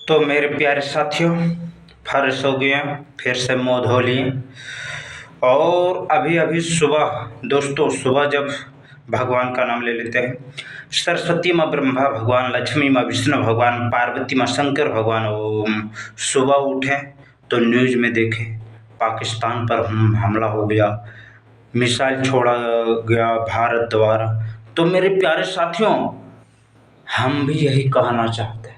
तो मेरे प्यारे साथियों, फर्श हो गया, फिर से मुँह धो लिए। और अभी अभी सुबह दोस्तों, सुबह जब भगवान का नाम ले लेते हैं, सरस्वती माँ ब्रह्मा भगवान, लक्ष्मी माँ विष्णु भगवान, पार्वती माँ शंकर भगवान, ओम। सुबह उठे तो न्यूज़ में देखे पाकिस्तान पर हमला हो गया, मिसाइल छोड़ा गया भारत द्वारा। तो मेरे प्यारे साथियों, हम भी यही कहना चाहते हैं,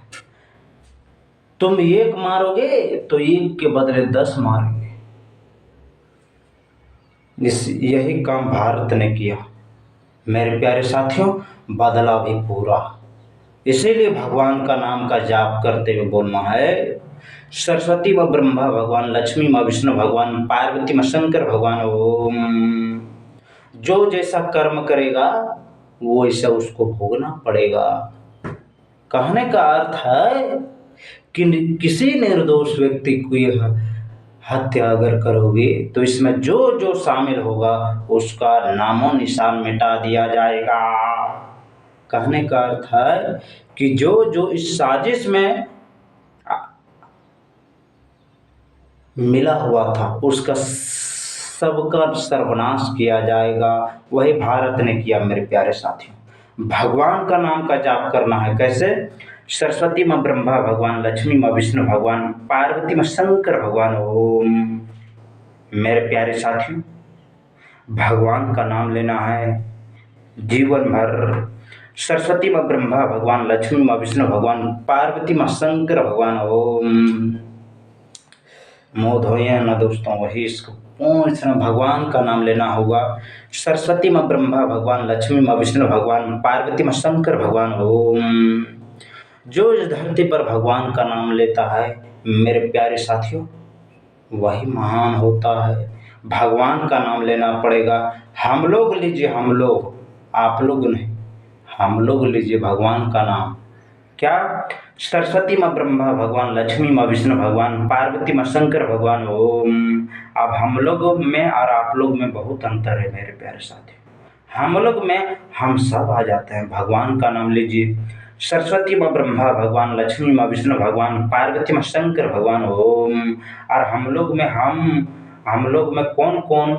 तुम एक मारोगे तो एक के बदले 10 मारेंगे। यही काम भारत ने किया मेरे प्यारे साथियों, बदला भी पूरा। इसीलिए भगवान का नाम का जाप करते हुए बोलना है, सरस्वती व ब्रह्मा भगवान, लक्ष्मी माँ विष्णु भगवान, पार्वती माँ शंकर भगवान, ओम। जो जैसा कर्म करेगा वो ऐसा उसको भोगना पड़ेगा। कहने का अर्थ है कि किसी निर्दोष व्यक्ति की हत्या अगर करोगे तो इसमें जो जो शामिल होगा उसका नामो निशान मिटा दिया जाएगा। कहने का अर्थ है कि जो जो इस साजिश में मिला हुआ था उसका सबका सर्वनाश किया जाएगा। वही भारत ने किया मेरे प्यारे साथियों। भगवान का नाम का जाप करना है कैसे? सरस्वती माँ ब्रह्मा भगवान, लक्ष्मी माँ विष्णु भगवान, पार्वती माँ शंकर भगवान, ओम। मेरे प्यारे साथियों, भगवान का नाम लेना है जीवन भर। सरस्वती माँ ब्रह्मा भगवान, लक्ष्मी माँ विष्णु भगवान, पार्वती माँ शंकर भगवान, ओम। मुँह धोइए ना दोस्तों, वही इसको पूर्ण भगवान का नाम लेना होगा। सरस्वती माँ ब्रह्मा भगवान, लक्ष्मी माँ विष्णु भगवान, पार्वती माँ शंकर भगवान, ओम। जो इस धरती पर भगवान का नाम लेता है मेरे प्यारे साथियों, वही महान होता है। भगवान का नाम लेना पड़ेगा। हम लोग लीजिए, हम लोग, आप लोग नहीं, हम लोग लीजिए भगवान का नाम। क्या? सरस्वती माँ ब्रह्मा भगवान, लक्ष्मी माँ विष्णु भगवान, पार्वती माँ शंकर भगवान, ओम। अब हम लोग में और आप लोग में बहुत अंतर है मेरे प्यारे साथी। हम लोग में हम सब आ जाते हैं। भगवान का नाम लीजिए, सरस्वती माँ ब्रह्मा भगवान, लक्ष्मी माँ विष्णु भगवान, पार्वती माँ शंकर भगवान, ओम। और हम लोग में कौन कौन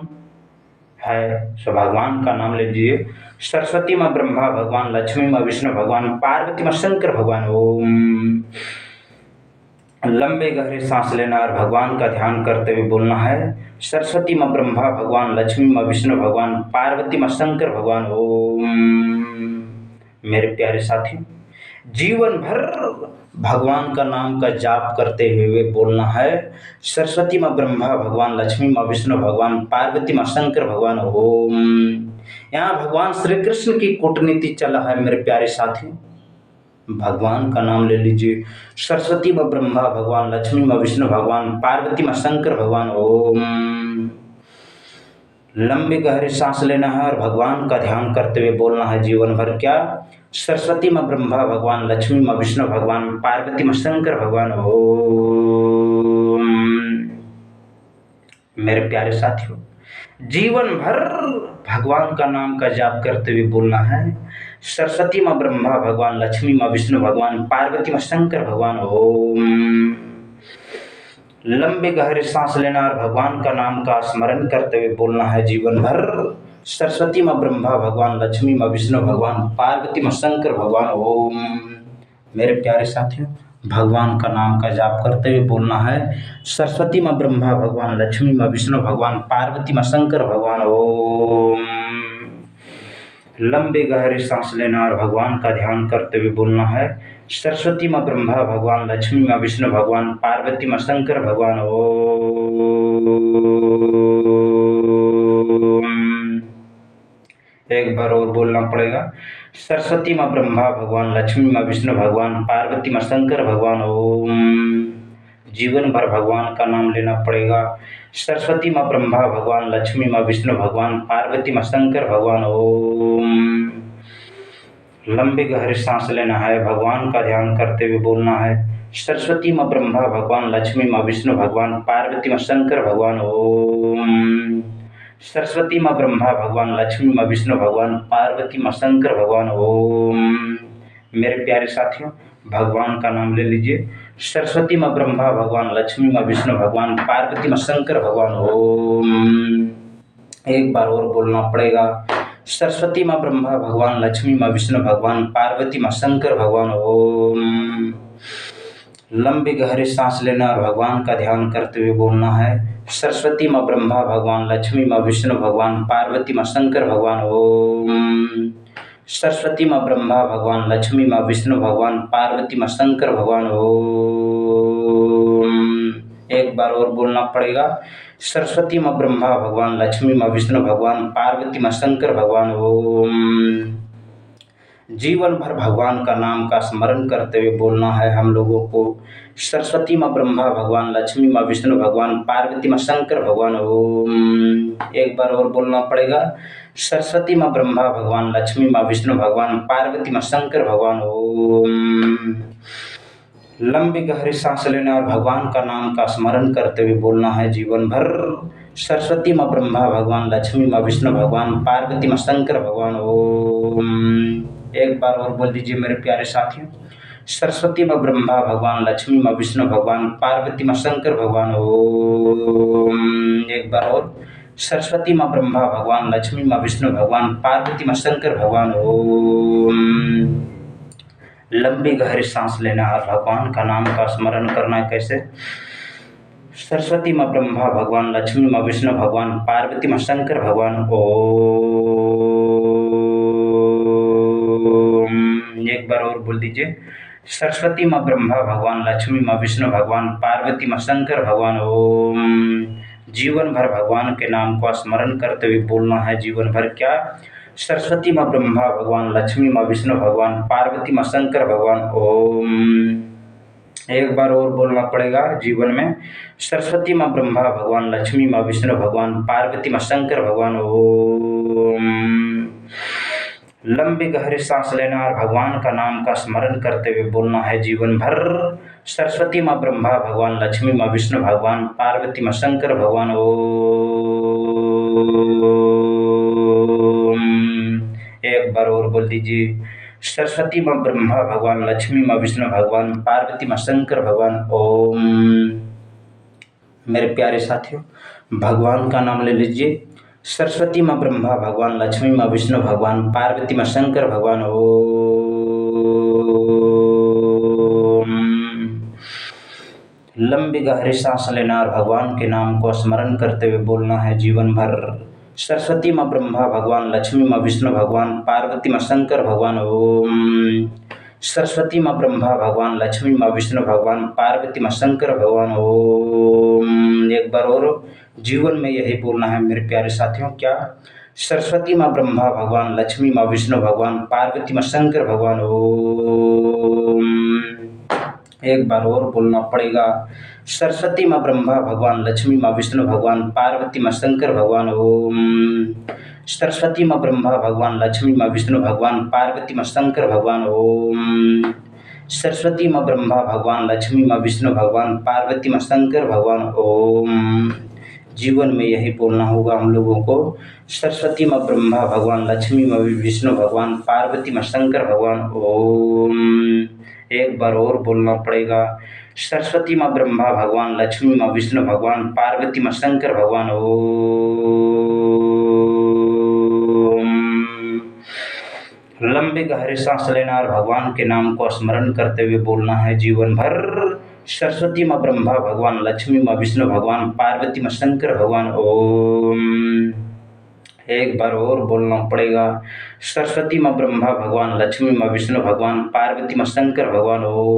है? सो भगवान का नाम लीजिए, सरस्वती माँ ब्रह्मा भगवान, लक्ष्मी माँ विष्णु भगवान, पार्वती माँ शंकर भगवान, ओम। लंबे गहरे सांस लेना और भगवान का ध्यान करते हुए बोलना है, सरस्वती माँ ब्रह्मा भगवान, लक्ष्मी माँ विष्णु भगवान, पार्वती माँ शंकर भगवान, ओम। मेरे प्यारे साथी, जीवन भर भगवान का नाम का जाप करते हुए बोलना है, सरस्वती माँ ब्रह्मा भगवान, लक्ष्मी माँ विष्णु भगवान, पार्वती माँ शंकर भगवान, ओम। यहाँ भगवान श्री कृष्ण की कूटनीति चला है मेरे प्यारे साथी। भगवान का नाम ले लीजिए, सरस्वती माँ ब्रह्मा भगवान, लक्ष्मी माँ विष्णु भगवान, पार्वती माँ शंकर भगवान, ओम। लंबे गहरे सांस लेना है और भगवान का ध्यान करते हुए बोलना है जीवन भर। क्या? सरस्वती माँ ब्रह्मा भगवान, लक्ष्मी माँ विष्णु भगवान, पार्वती माँ शंकर भगवान, ओम। मेरे प्यारे साथियों, जीवन भर भगवान का नाम का जाप करते हुए बोलना है, सरस्वती माँ ब्रह्मा भगवान, लक्ष्मी माँ विष्णु भगवान, पार्वती माँ शंकर भगवान, ओम। लंबे गहरे सांस लेना और भगवान का नाम का स्मरण करते हुए बोलना है जीवन भर, सरस्वती माँ ब्रह्मा भगवान, लक्ष्मी माँ विष्णु भगवान, पार्वती माँ शंकर भगवान, ओम। मेरे प्यारे साथियों, भगवान का नाम का जाप करते हुए बोलना है, सरस्वती माँ ब्रह्मा भगवान, लक्ष्मी माँ विष्णु भगवान, पार्वती माँ शंकर भगवान, ओम। लंबे गहरे सांस लेना और भगवान का ध्यान करते हुए बोलना है, सरस्वती माँ ब्रह्मा भगवान, लक्ष्मी माँ विष्णु भगवान, पार्वती माँ शंकर भगवान, ओम। एक बार और बोलना पड़ेगा, सरस्वती माँ ब्रह्मा भगवान, लक्ष्मी माँ विष्णु भगवान, पार्वती माँ शंकर भगवान, ओम। जीवन भर भगवान का नाम लेना पड़ेगा, सरस्वती माँ ब्रह्मा भगवान, लक्ष्मी माँ विष्णु भगवान, पार्वती माँ शंकर भगवान, ओम। लंबे गहरे सांस लेना है, भगवान का ध्यान करते हुए बोलना है, सरस्वती माँ ब्रह्मा भगवान, लक्ष्मी माँ विष्णु भगवान, पार्वती माँ शंकर भगवान, ओम। सरस्वती माँ ब्रह्मा भगवान, लक्ष्मी माँ विष्णु भगवान, पार्वती माँ शंकर भगवान, ओम। मेरे प्यारे साथियों, भगवान का नाम ले लीजिए, सरस्वती माँ ब्रह्मा भगवान, लक्ष्मी माँ विष्णु भगवान, पार्वती माँ शंकर भगवान। ओम। एक बार और बोलना पड़ेगा। सरस्वती माँ ब्रह्मा भगवान, लक्ष्मी माँ विष्णु भगवान, पार्वती माँ शंकर भगवान। ओम। लंबी गहरी सांस लेना और भगवान का ध्यान करते हुए बोलना है। सरस्वती माँ ब्रह्मा भगवान, लक्ष्मी माँ विष्णु भगवान, पार्वती माँ शंकर भगवान। ओम। सरस्वती माँ ब्रह्मा भगवान, लक्ष्मी माँ विष्णु भगवान, पार्वती माँ शंकर भगवान। ओम। एक बार और बोलना पड़ेगा। सरस्वती माँ ब्रह्मा भगवान, लक्ष्मी माँ विष्णु भगवान, पार्वती माँ शंकर भगवान। ओम। जीवन भर भगवान का नाम का स्मरण करते हुए बोलना है हम लोगों को। सरस्वती माँ ब्रह्मा भगवान, लक्ष्मी माँ विष्णु भगवान, पार्वती माँ शंकर भगवान। ओम। एक बार और बोलना पड़ेगा। सरस्वती माँ ब्रह्मा भगवान, लक्ष्मी माँ विष्णु भगवान, पार्वती माँ शंकर भगवान। ओम। लंबी गहरी सांस लेना और भगवान का नाम का स्मरण करते हुए बोलना है जीवन भर। सरस्वती माँ ब्रह्मा भगवान, लक्ष्मी माँ विष्णु भगवान, पार्वती माँ शंकर भगवान। ओम। एक बार और बोल दीजिए मेरे प्यारे साथियों। सरस्वती माँ ब्रह्मा भगवान, लक्ष्मी माँ विष्णु भगवान, पार्वती माँ शंकर भगवान। ओम। एक बार और। सरस्वती माँ ब्रह्मा भगवान, लक्ष्मी माँ विष्णु भगवान, पार्वती माँ शंकर भगवान। ओम। लंबी गहरी सांस लेना और भगवान का नाम का स्मरण करना। कैसे? सरस्वती माँ ब्रह्मा भगवान, लक्ष्मी माँ विष्णु भगवान, पार्वती माँ शंकर भगवान। ओम। एक बार और बोल दीजिए। सरस्वती माँ ब्रह्मा भगवान, लक्ष्मी माँ विष्णु भगवान, पार्वती माँ शंकर भगवान। ओम। जीवन भर भगवान के नाम का स्मरण करते हुए बोलना है जीवन भर। क्या? सरस्वती माँ ब्रह्मा भगवान, लक्ष्मी माँ विष्णु भगवान, पार्वती माँ शंकर भगवान। ओम। एक बार और बोलना पड़ेगा जीवन में। सरस्वती माँ ब्रह्मा भगवान, लक्ष्मी माँ विष्णु भगवान, पार्वती माँ शंकर भगवान। ओम। लंबी गहरी सांस लेना और भगवान का नाम का स्मरण करते हुए बोलना है जीवन भर। सरस्वती माँ ब्रह्मा भगवान, लक्ष्मी माँ विष्णु भगवान, पार्वती माँ शंकर भगवान। ओम। एक बार और बोल दीजिए। सरस्वती माँ ब्रह्मा भगवान, लक्ष्मी माँ विष्णु भगवान, पार्वती माँ शंकर भगवान। ओम। मेरे प्यारे साथियों, भगवान का नाम ले लीजिए। सरस्वती माँ ब्रह्मा भगवान, लक्ष्मी माँ विष्णु भगवान, पार्वती माँ शंकर भगवान। ओम। लंबी गहरी सांस लेना और भगवान के नाम को स्मरण करते हुए बोलना है जीवन भर। सरस्वती माँ ब्रह्मा भगवान, लक्ष्मी माँ विष्णु भगवान, पार्वती माँ शंकर भगवान। ओम। सरस्वती माँ ब्रह्मा भगवान, लक्ष्मी माँ विष्णु भगवान, पार्वती माँ शंकर भगवान। ओम। एक बार और। जीवन में यही बोलना है मेरे प्यारे साथियों। क्या? सरस्वती माँ ब्रह्मा भगवान, लक्ष्मी माँ विष्णु भगवान, पार्वती माँ शंकर भगवान। ओम। एक बार और बोलना पड़ेगा। सरस्वती माँ ब्रह्मा भगवान, लक्ष्मी माँ विष्णु भगवान, पार्वती माँ शंकर भगवान। ओम। सरस्वती माँ ब्रह्मा भगवान, लक्ष्मी माँ विष्णु भगवान, पार्वती माँ शंकर भगवान। ओम। सरस्वती माँ ब्रह्मा भगवान, लक्ष्मी माँ विष्णु भगवान, पार्वती माँ शंकर भगवान। ओम। जीवन में यही बोलना होगा हम लोगों को। सरस्वती माँ ब्रह्मा भगवान, लक्ष्मी माँ विष्णु भगवान, पार्वती माँ शंकर भगवान। ओम। एक बार और बोलना पड़ेगा। सरस्वती माँ ब्रह्मा भगवान, लक्ष्मी माँ विष्णु भगवान, पार्वती माँ शंकर भगवान। ओम। लंबी गहरी सांस लेना और भगवान के नाम को स्मरण करते हुए बोलना है जीवन भर। सरस्वती माँ ब्रह्मा भगवान, लक्ष्मी माँ विष्णु भगवान, पार्वती माँ शंकर भगवान। ओम। एक बार और बोलना पड़ेगा। सरस्वती माँ ब्रह्मा भगवान, लक्ष्मी माँ विष्णु भगवान, पार्वती माँ शंकर भगवान। ओम।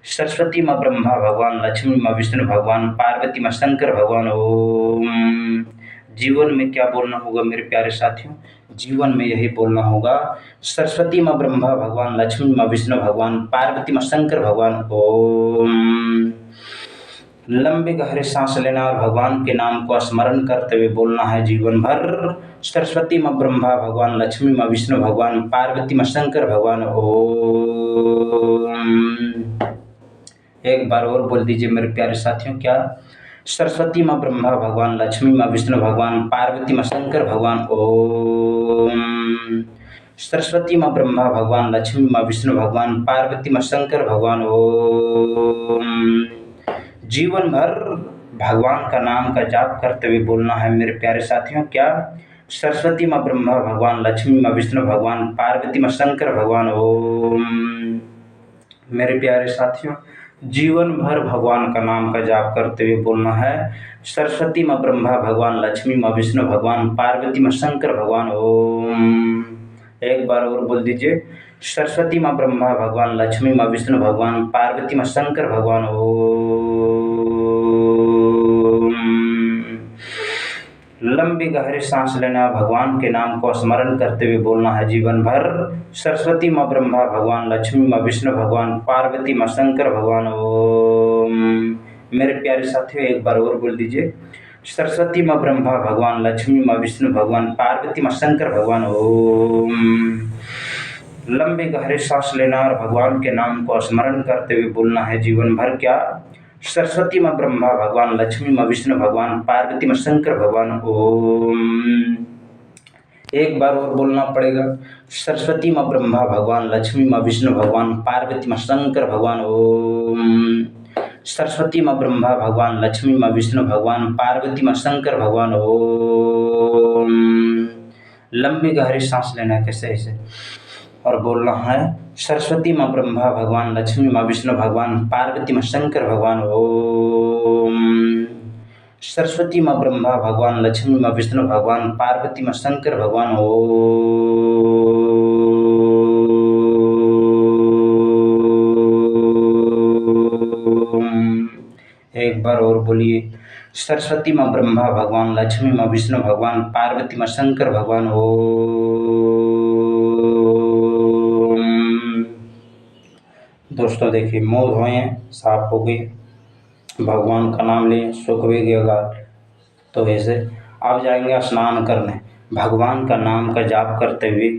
सरस्वती माँ ब्रह्मा भगवान, लक्ष्मी माँ विष्णु भगवान, पार्वती माँ शंकर भगवान। ओम। जीवन में क्या बोलना होगा मेरे प्यारे साथियों? जीवन में यही बोलना होगा। सरस्वती माँ ब्रह्मा भगवान, लक्ष्मी माँ विष्णु भगवान, पार्वती माँ शंकर भगवान। ओम। लंबी गहरी सांस लेना और भगवान के नाम को स्मरण करते हुए बोलना है जीवन भर। सरस्वती माँ ब्रह्मा भगवान, लक्ष्मी माँ विष्णु भगवान, पार्वती माँ शंकर भगवान। ओम। एक बार और बोल दीजिए मेरे प्यारे साथियों। क्या? सरस्वती माँ ब्रह्मा भगवान, लक्ष्मी माँ विष्णु भगवान, पार्वती माँ शंकर भगवान। ओम। सरस्वती माँ ब्रह्मा भगवान, लक्ष्मी माँ विष्णु भगवान, पार्वती माँ शंकर भगवान। ओम। जीवन भर भगवान का नाम का जाप करते हुए बोलना है मेरे प्यारे साथियों। क्या? सरस्वती माँ ब्रह्मा भगवान, लक्ष्मी माँ विष्णु भगवान, पार्वती माँ शंकर भगवान। ओम। मेरे प्यारे साथियों, जीवन भर भगवान का नाम का जाप करते हुए बोलना है सरस्वती माँ ब्रह्मा भगवान, लक्ष्मी माँ विष्णु भगवान, पार्वती माँ शंकर भगवान। ओम। एक बार और बोल दीजिए, सरस्वती माँ ब्रह्मा भगवान, लक्ष्मी माँ विष्णु भगवान, पार्वती माँ शंकर भगवान। ओम। लंबी गहरी सांस लेना, भगवान के नाम को स्मरण करते हुए बोलना है जीवन भर सरस्वती माँ ब्रह्मा भगवान, लक्ष्मी माँ विष्णु भगवान, पार्वती माँ शंकर भगवान। ओम। मेरे प्यारे साथियों, एक बार और बोल दीजिए, सरस्वती माँ ब्रह्मा भगवान, लक्ष्मी माँ विष्णु भगवान, पार्वती माँ शंकर भगवान। ओम। लंबी गहरी सांस लेना और भगवान के नाम को स्मरण करते हुए बोलना है जीवन भर। क्या? सरस्वती माँ ब्रह्मा भगवान, लक्ष्मी माँ विष्णु भगवान, पार्वती माँ शंकर भगवान। ओम। एक बार और बोलना पड़ेगा, सरस्वती माँ ब्रह्मा भगवान, लक्ष्मी माँ विष्णु भगवान, पार्वती माँ शंकर भगवान। ओम। सरस्वती माँ ब्रह्मा भगवान, लक्ष्मी माँ विष्णु भगवान, पार्वती माँ शंकर भगवान। ओम। लंबी गहरी सांस लेना कैसे ऐसे और बोलना है सरस्वती माँ ब्रह्मा भगवान, लक्ष्मी माँ विष्णु भगवान, पार्वती माँ शंकर भगवान। ओम। सरस्वती माँ ब्रह्मा भगवान, लक्ष्मी माँ विष्णु भगवान, पार्वती माँ शंकर भगवान। ओम। एक बार और बोलिए, सरस्वती माँ ब्रह्मा भगवान, लक्ष्मी माँ विष्णु भगवान, पार्वती माँ शंकर भगवान। ओम। दोस्तों देखिए, मुँह धोए, साफ हो गई, भगवान का नाम लें, सुख भी गएगा। तो ऐसे आप जाएंगे स्नान करने, भगवान का नाम का जाप करते हुए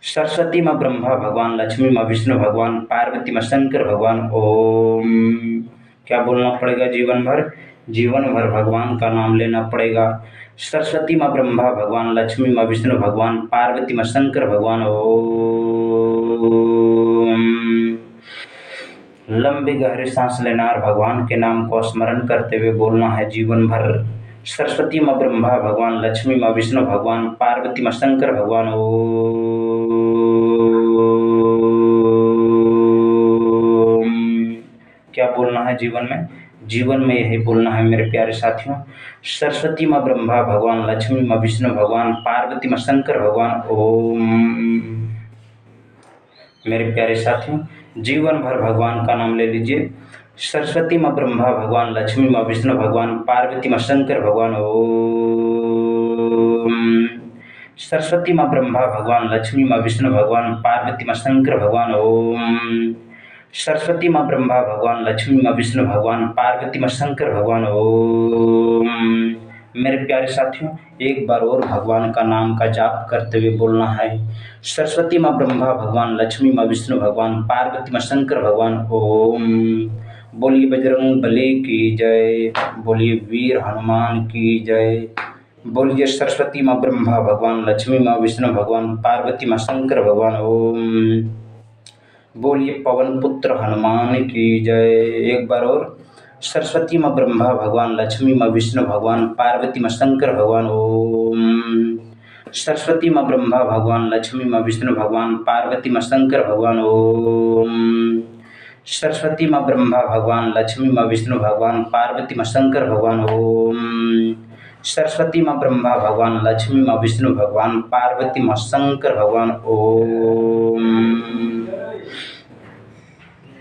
सरस्वती माँ ब्रह्मा भगवान, लक्ष्मी माँ विष्णु भगवान, पार्वती माँ शंकर भगवान। ओम। क्या बोलना पड़ेगा जीवन भर? जीवन भर भगवान का नाम लेना पड़ेगा। सरस्वती माँ ब्रह्मा भगवान, लक्ष्मी माँ विष्णु भगवान, पार्वती माँ शंकर भगवान। ओम। लंबी गहरी सांस लेना और भगवान के नाम को स्मरण करते हुए बोलना है जीवन भर सरस्वती माँ ब्रह्मा भगवान, लक्ष्मी माँ विष्णु भगवान, पार्वती माँ शंकर भगवान। ओम। क्या बोलना है जीवन में? जीवन में यही बोलना है मेरे प्यारे साथियों, सरस्वती माँ ब्रह्मा भगवान, लक्ष्मी माँ विष्णु भगवान, पार्वती माँ शंकर भगवान। ओम। मेरे प्यारे साथियों, जीवन भर भगवान का नाम ले लीजिए, सरस्वती माँ ब्रह्मा भगवान, लक्ष्मी माँ विष्णु भगवान, पार्वती माँ शंकर भगवान। ओम। सरस्वती माँ ब्रह्मा भगवान, लक्ष्मी माँ विष्णु भगवान, पार्वती माँ शंकर भगवान। ओम। सरस्वती माँ ब्रह्मा भगवान, लक्ष्मी माँ विष्णु भगवान, पार्वती माँ शंकर भगवान। ओम। मेरे प्यारे साथियों, एक बार और भगवान का नाम का जाप करते हुए बोलना है, सरस्वती माँ ब्रह्मा भगवान, लक्ष्मी माँ विष्णु भगवान, पार्वती माँ शंकर भगवान। ओम। बोलिए बजरंग बली की जय, बोलिए वीर हनुमान की जय, बोलिए सरस्वती माँ ब्रह्मा भगवान, लक्ष्मी माँ विष्णु भगवान, पार्वती माँ शंकर भगवान। ओम। बोलिए पवन पुत्र हनुमान की जय। एक बार और, सरस्वती माँ ब्रह्मा भगवान, लक्ष्मी माँ विष्णु भगवान, पार्वती माँ शंकर भगवान। ओम। सरस्वती माँ ब्रह्मा भगवान, लक्ष्मी माँ विष्णु भगवान, पार्वती माँ शंकर भगवान। ओम। सरस्वती माँ ब्रह्मा भगवान, लक्ष्मी माँ विष्णु भगवान, पार्वती माँ शंकर भगवान। ओम। सरस्वती माँ ब्रह्मा भगवान, लक्ष्मी माँ विष्णु भगवान, पार्वती माँ शंकर भगवान। ओम।